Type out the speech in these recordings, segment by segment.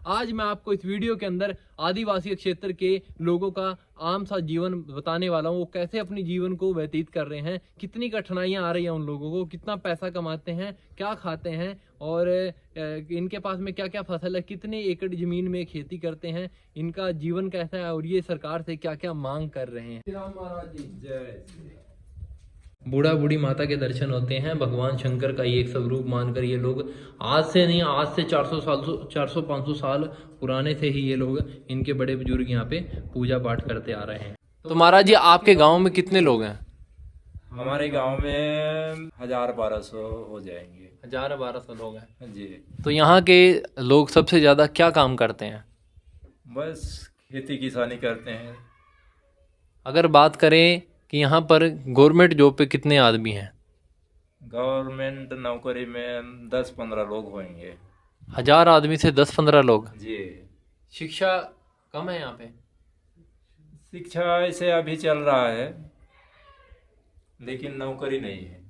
आज मैं आपको इस वीडियो के अंदर आदिवासी क्षेत्र के लोगों का आम सा जीवन बताने वाला हूँ। वो कैसे अपनी जीवन को व्यतीत कर रहे हैं, कितनी कठिनाइयाँ आ रही हैं उन लोगों को, कितना पैसा कमाते हैं, क्या खाते हैं और इनके पास में क्या क्या फसल है, कितने एकड़ जमीन में खेती करते हैं, इनका जीवन कैसा है और ये सरकार से क्या क्या मांग कर रहे हैं। श्री राम महाराज जी जय। बूढ़ा बूढ़ी माता के दर्शन होते हैं। भगवान शंकर का ये एक स्वरूप मानकर ये लोग आज से नहीं, आज से 400-500 साल पुराने से ही ये लोग, इनके बड़े बुजुर्ग यहाँ पे पूजा पाठ करते आ रहे हैं। तो महाराज जी आपके गांव में कितने लोग हैं? हमारे गांव में 1000-1200 हो जाएंगे। 1000-1200 लोग हैं जी। तो यहाँ के लोग सबसे ज़्यादा क्या काम करते हैं? बस खेती किसानी करते हैं। अगर बात करें कि यहाँ पर गवर्नमेंट जॉब पे कितने आदमी हैं? गवर्नमेंट नौकरी में 10-15 लोग होंगे। 1000 आदमी से 10-15 लोग। जी। शिक्षा कम है यहाँ पे? शिक्षा ऐसे अभी चल रहा है, लेकिन नौकरी नहीं है।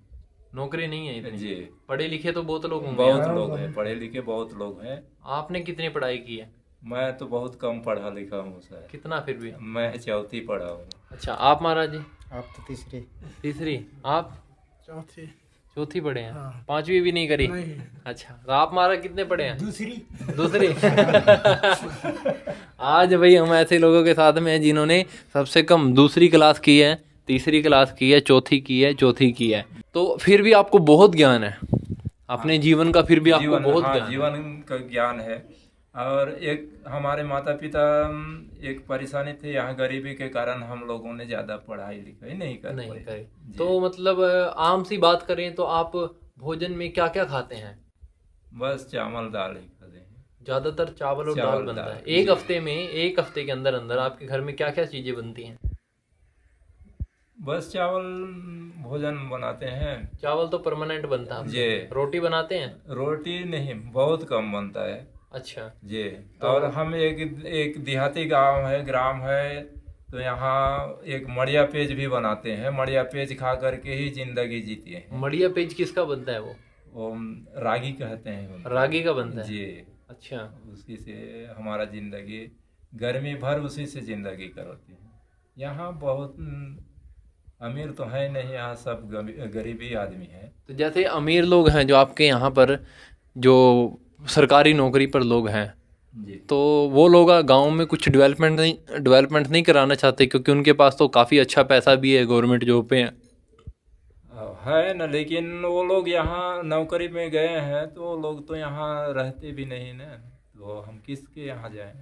नौकरी नहीं है इतनी? जी। पढ़े लिखे तो बहुत लोग होंगे। बहुत लोग हैं, पढ़े लिखे बहुत लोग हैं। आपने कितनी पढ़ाई की है? मैं तो बहुत कम पढ़ा लिखा हूँ सर। कितना फिर भी? मैं 4वीं पढ़ा हूँ। अच्छा, आप महाराज जी? आप तो तीसरी। तीसरी। आप? चौथी। चौथी पढ़े हैं? हाँ। 5वीं भी नहीं करी? नहीं। अच्छा, तो आप महाराज कितने पढ़े हैं? दूसरी। आज भाई हम ऐसे लोगों के साथ में हैं जिन्होंने सबसे कम दूसरी क्लास की है, तीसरी क्लास की है, चौथी की है, चौथी की है। तो फिर भी आपको बहुत ज्ञान है अपने जीवन का, फिर भी आपको बहुत ज्ञान है। जीवन का ज्ञान है। और एक हमारे माता पिता एक परेशानी थी, यहाँ गरीबी के कारण हम लोगों ने ज्यादा पढ़ाई लिखाई नहीं नहीं पाए। करी। तो मतलब आम सी बात करें तो आप भोजन में क्या क्या खाते हैं? बस चावल दाल ही खाते हैं। ज्यादातर चावल और दाल चावल बनता दाल, है। जी। एक हफ्ते के अंदर अंदर आपके घर में क्या क्या चीजें बनती हैं? बस चावल भोजन बनाते हैं। चावल तो परमानेंट बनता है। जी। रोटी बनाते हैं? रोटी नहीं, बहुत कम बनता है। अच्छा। जी। और हम एक देहाती गांव है, ग्राम है, तो यहाँ एक मड़िया पेज भी बनाते हैं। मड़िया पेज खा करके ही जिंदगी जीते हैं। मड़िया पेज किसका बनता है? वो रागी कहते हैं उनको। रागी का बनता है? जी। अच्छा। उसी से हमारा जिंदगी गर्मी भर उसी से जिंदगी करती है। यहाँ बहुत अमीर तो है नहीं, यहाँ सब गरीबी आदमी है। तो जैसे अमीर लोग हैं जो आपके यहाँ पर, जो सरकारी नौकरी पर लोग हैं, जी। तो वो लोग गांव में कुछ डेवलपमेंट नहीं कराना चाहते, क्योंकि उनके पास तो काफ़ी अच्छा पैसा भी है गवर्नमेंट जॉब पे है ना, लेकिन वो लोग यहाँ नौकरी में गए हैं तो वो लोग तो यहाँ रहते भी नहीं ना, तो हम किसके यहाँ जाएं?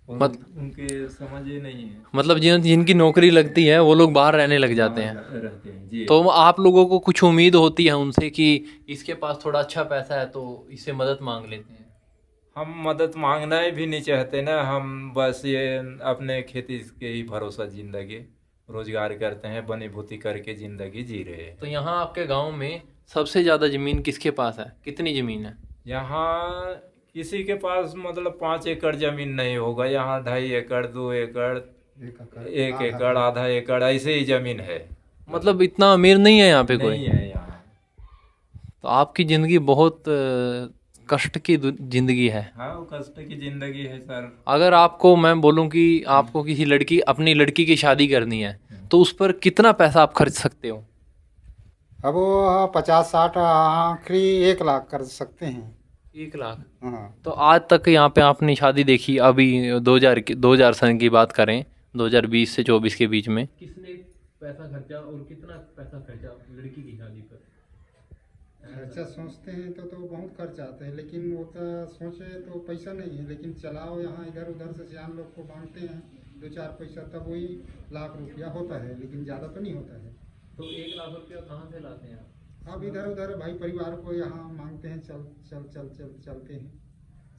उनके समझ ही नहीं है। मतलब जिनकी नौकरी लगती है वो लोग बाहर रहने लग जाते हैं। रहते हैं जी। तो आप लोगों को कुछ उम्मीद होती है उनसे कि इसके पास थोड़ा अच्छा पैसा है तो इससे मदद मांग लेते हैं? हम मदद मांगना भी नहीं चाहते ना, हम बस ये अपने खेती के ही भरोसा जिंदगी रोजगार करते हैं, बनी भूती करके जिंदगी जी रहे हैं। तो यहाँ आपके गांव में सबसे ज़्यादा ज़मीन किसके पास है? कितनी ज़मीन है? यहाँ किसी के पास मतलब 5 एकड़ जमीन नहीं होगा। यहाँ 2.5 एकड़, 2 एकड़, 1 एकड़, आधा एकड़ ऐसे ही जमीन है। मतलब इतना अमीर नहीं है यहाँ पे कोई? नहीं है यहाँ। तो आपकी ज़िंदगी बहुत कष्ट की ज़िंदगी है। हाँ, वो कष्ट की जिंदगी है सर। अगर आपको मैं बोलूँ कि आपको किसी अपनी लड़की की शादी करनी है तो उस पर कितना पैसा आप खर्च सकते हो? अब वो 50-60 आखिरी 1 लाख कर सकते हैं। 1 लाख? हाँ। तो आज तक यहाँ पे आपने शादी देखी? अभी 2000 सन की बात करें, 2020 से 24 के बीच में किसने पैसा खर्चा और कितना पैसा खर्चा लड़की की शादी पर? खर्चा सोचते हैं तो बहुत खर्च आता है, लेकिन वो तो सोचे तो पैसा नहीं है, लेकिन चलाओ यहाँ इधर उधर से सियान लोग को बांटते हैं 2-4 पैसा, तब वही लाख रुपया होता है, लेकिन ज़्यादा तो नहीं होता है। तो 1 लाख रुपया कहाँ से लाते हैं आप? अब इधर उधर भाई परिवार को यहाँ मांगते हैं, चलते हैं,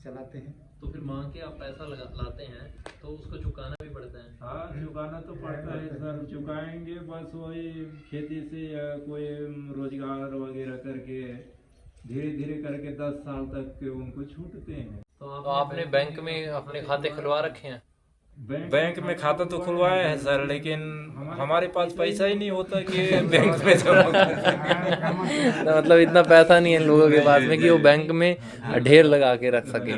चलाते हैं। तो फिर मांग के आप पैसा लाते हैं तो उसको चुकाना भी पड़ता है? हाँ, चुकाना तो पड़ता है सर। चुकाएंगे बस वही खेती से या कोई रोजगार वगैरह करके धीरे धीरे करके 10 साल तक के उनको छूटते हैं। तो आपने बैंक में अपने खाते खुलवा रखे हैं? बैंक में खाता तो खुलवाया है सर, लेकिन हमारे पास पैसा ही नहीं होता कि बैंक में जमा कर सकें। तो मतलब इतना पैसा नहीं है लोगों के पास में कि वो बैंक में ढेर लगा के रख सके।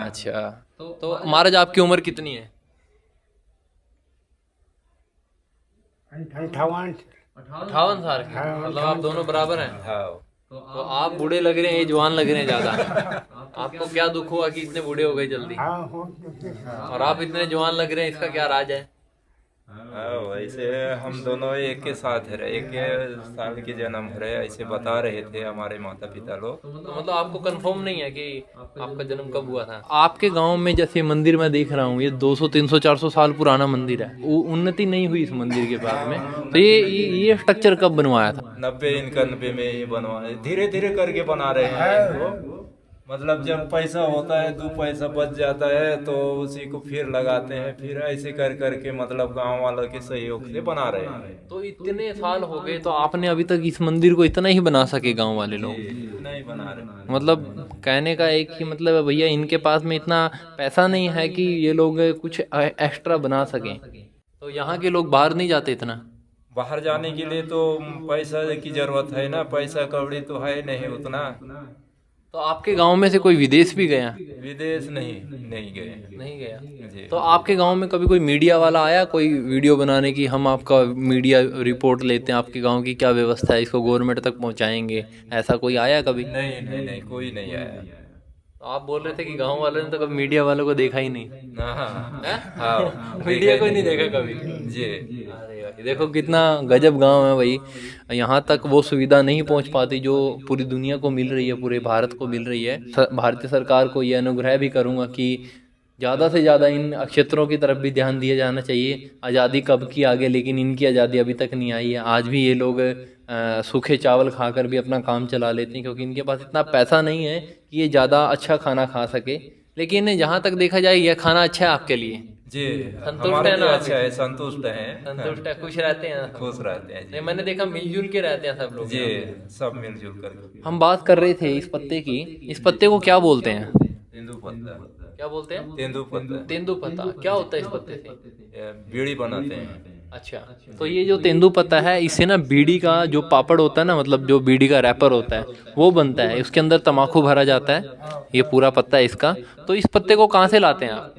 अच्छा, तो महाराज आपकी उम्र कितनी है? 58 साल की। मतलब आप दोनों बराबर हैं। हाँ, तो आप बूढ़े लग रहे हैं, ये जवान लग रहे हैं ज्यादा। आपको क्या दुख हुआ कि इतने बूढ़े हो गए जल्दी? और आप इतने जवान लग रहे हैं, इसका क्या राज है? वैसे हम दोनों एक के साथ है, एक के साल के जन्म है, ऐसे बता रहे थे हमारे माता पिता लोग। तो मतलब आपको कंफर्म नहीं है कि आपका जन्म कब हुआ था? आपके गांव में जैसे मंदिर मैं देख रहा हूँ, ये 200 300 400 साल पुराना मंदिर है, वो उन्नति नहीं हुई इस मंदिर के बाद में, तो ये स्ट्रक्चर कब बनवाया था? 90-91 में ही बनवाए, धीरे धीरे करके बना रहे हैं इनको। मतलब जब पैसा होता है, 2 पैसा बच जाता है तो उसी को फिर लगाते हैं, फिर ऐसे कर करके मतलब गांव वालों के सहयोग से बना रहे हैं। तो इतने साल हो गए, तो आपने अभी तक इस मंदिर को इतना ही बना सके गांव वाले लोग? नहीं बना रहे। मतलब कहने का एक ही मतलब है भैया, इनके पास में इतना पैसा नहीं है कि ये लोग कुछ एक्स्ट्रा बना सकें। तो यहाँ के लोग बाहर नहीं जाते इतना? बाहर जाने के लिए तो पैसा की जरूरत है ना, पैसा कौड़ी तो है नहीं उतना। तो आपके गांव में से कोई विदेश भी गया? विदेश नहीं गए। नहीं गया। जी। तो आपके गांव में कभी कोई मीडिया वाला आया, कोई वीडियो बनाने की, हम आपका मीडिया रिपोर्ट लेते हैं, आपके गांव की क्या व्यवस्था है, इसको गवर्नमेंट तक पहुंचाएंगे, ऐसा कोई आया कभी? नहीं, कोई नहीं आया। तो आप बोल रहे थे कि गांव वालों ने तो कभी मीडिया वालों को देखा ही नहीं। हाँ, मीडिया को ही नहीं देखा कभी। जी। अरे भाई, देखो कितना गजब गांव है भाई। यहाँ तक वो सुविधा नहीं पहुँच पाती जो पूरी दुनिया को मिल रही है, पूरे भारत को मिल रही है। भारतीय सरकार को ये अनुग्रह भी करूँगा कि ज़्यादा से ज़्यादा इन क्षेत्रों की तरफ भी ध्यान दिया जाना चाहिए। आज़ादी कब की आ गई, लेकिन इनकी आज़ादी अभी तक नहीं आई है। आज भी ये लोग सूखे चावल खाकर भी अपना काम चला लेते हैं, क्योंकि इनके पास इतना पैसा नहीं है कि ये ज़्यादा अच्छा खाना खा सके। लेकिन जहाँ तक देखा जाए, यह खाना अच्छा है आपके लिए? जी, संतुष्ट हमारे है ना? लिए अच्छा है, संतुष्ट है, खुश रहते हैं? खुश रहते हैं। नहीं, मैंने देखा मिलजुल के रहते हैं सब लोग। जी, सब मिलजुल कर। हम बात कर रहे थे इस पत्ते की। इस पत्ते को क्या बोलते हैं? तेंदुपत्ता। क्या बोलते हैं? तेंदुपत्ता। तेंदुपत्ता। क्या होता है इस पत्ते से? बीड़ी बनाते हैं। अच्छा, तो ये जो तेंदुपत्ता है, इससे ना बीड़ी का जो पापड़ होता है ना, मतलब जो बीड़ी का रैपर होता है, वो बनता है। उसके अंदर तम्बाकू भरा जाता है, ये पूरा पत्ता है इसका। तो इस पत्ते को कहाँ से लाते हैं आप?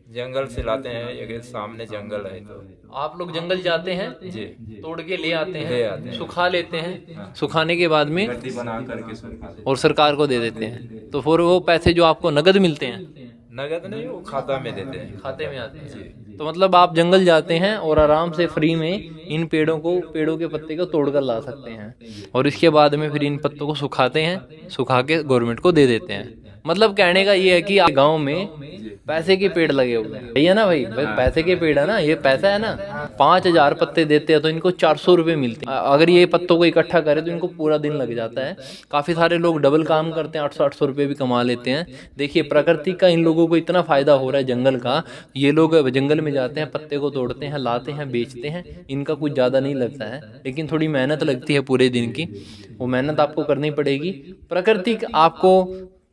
जंगल से लाते हैं, ये सामने जंगल है तो आप लोग जंगल जाते हैं जी, तोड़ के ले आते हैं, सुखा लेते हैं, सुखाने के बाद में गड्डी बना करके सुखाते हैं। और सरकार को दे देते हैं। तो फिर वो पैसे जो आपको नगद मिलते हैं? नगद नहीं, वो खाता में देते हैं। खाते में आते हैं। तो मतलब आप जंगल जाते हैं और आराम से फ्री में इन पेड़ों के पत्ते को तोड़कर ला सकते हैं, और इसके बाद में फिर इन पत्तों को सुखाते हैं, सुखा के गवर्नमेंट को दे देते हैं। मतलब कहने का ये है कि गांव में पैसे के पेड़ लगे हुए हैं, है ना भाई? पैसे के पेड़ है ना, ये पैसा है ना। 5000 पत्ते देते हैं तो इनको 400 रुपये मिलते हैं। अगर ये पत्तों को इकट्ठा करें तो इनको पूरा दिन लग जाता है। काफ़ी सारे लोग डबल काम करते हैं, 800 रुपये भी कमा लेते हैं। देखिए, प्रकृति का इन लोगों को इतना फ़ायदा हो रहा है, जंगल का। ये लोग जंगल में जाते हैं, पत्ते को तोड़ते हैं, लाते हैं, बेचते हैं। इनका कुछ ज़्यादा नहीं लगता है, लेकिन थोड़ी मेहनत लगती है पूरे दिन की। वो मेहनत आपको करनी पड़ेगी। प्रकृति आपको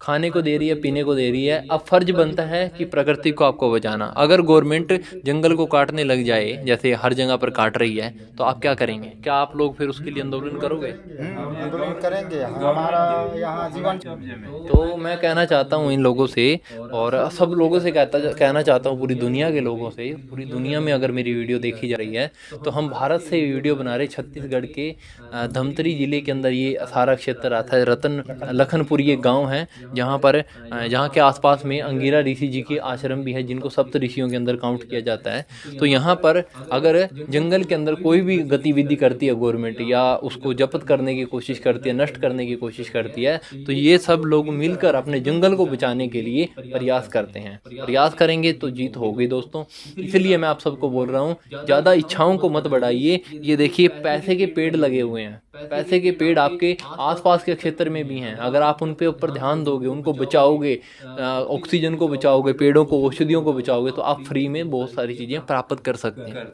खाने को दे रही है, पीने को दे रही है। अब फर्ज बनता है कि प्रकृति को आपको बचाना। अगर गवर्नमेंट जंगल को काटने लग जाए, जैसे हर जगह पर काट रही है, तो आप क्या करेंगे? क्या आप लोग फिर उसके लिए आंदोलन करोगे? आंदोलन करेंगे, हमारा यहाँ जीवन। तो मैं कहना चाहता हूँ इन लोगों से, और सब लोगों से कहना चाहता हूँ, पूरी दुनिया के लोगों से। पूरी दुनिया में अगर मेरी वीडियो देखी जा रही है, तो हम भारत से वीडियो बना रहे। छत्तीसगढ़ के धमतरी जिले के अंदर ये सारा क्षेत्र आता है। लखनपुर ये गाँव है, जहाँ के आसपास में अंगिरा ऋषि जी के आश्रम भी है, जिनको सप्त ऋषियों के अंदर काउंट किया जाता है। तो यहाँ पर अगर जंगल के अंदर कोई भी गतिविधि करती है गवर्नमेंट, या उसको जब्त करने की कोशिश करती है, नष्ट करने की कोशिश करती है, तो ये सब लोग मिलकर अपने जंगल को बचाने के लिए प्रयास करते हैं। प्रयास करेंगे तो जीत होगी दोस्तों। इसलिए मैं आप सबको बोल रहा हूँ, ज़्यादा इच्छाओं को मत बढ़ाइए। ये देखिए, पैसे के पेड़ लगे हुए हैं। पैसे के पेड़ आपके आसपास के क्षेत्र में भी हैं। अगर आप उन पे ऊपर ध्यान दोगे, उनको बचाओगे, ऑक्सीजन को बचाओगे, पेड़ों को, औषधियों को बचाओगे, तो आप फ्री में बहुत सारी चीज़ें प्राप्त कर सकते हैं।